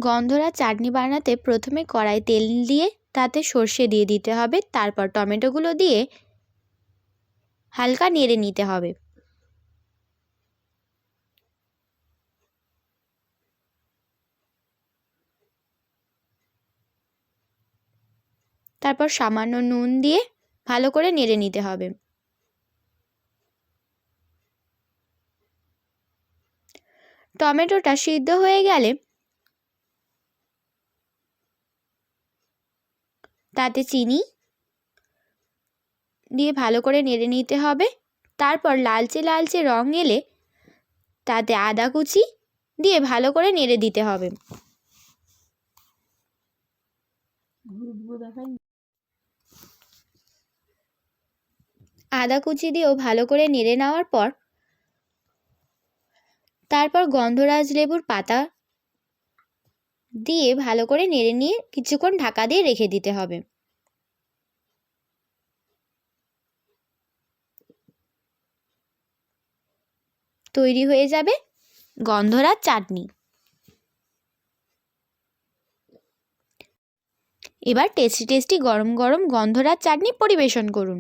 গন্ধরাজ চাটনি বানাতে প্রথমে কড়াই তেল দিয়ে তাতে সর্ষে দিয়ে দিতে হবে, তারপর টমেটোগুলো দিয়ে হালকা নেড়ে নিতে হবে। তারপর সামান্য নুন দিয়ে ভালো করে নেড়ে নিতে হবে। টমেটোটা সিদ্ধ হয়ে গেলে তাতে চিনি দিয়ে ভালো করে নেড়ে নিতে হবে। তারপর লালচে লালচে রং এলে তাতে আদা কুচি দিয়ে ভালো করে নেড়ে দিতে হবে। আদা কুচি দিয়েও ভালো করে নেড়ে নেওয়ার পর তারপর গন্ধরাজ লেবুর পাতা দিয়ে ভালো করে নেড়ে নিয়ে কিছুক্ষণ ঢাকা দিয়ে রেখে দিতে হবে। তৈরি হয়ে যাবে গন্ধরাজ চাটনি। এবার টেস্টি টেস্টি গরম গরম গন্ধরাজ চাটনি পরিবেশন করুন।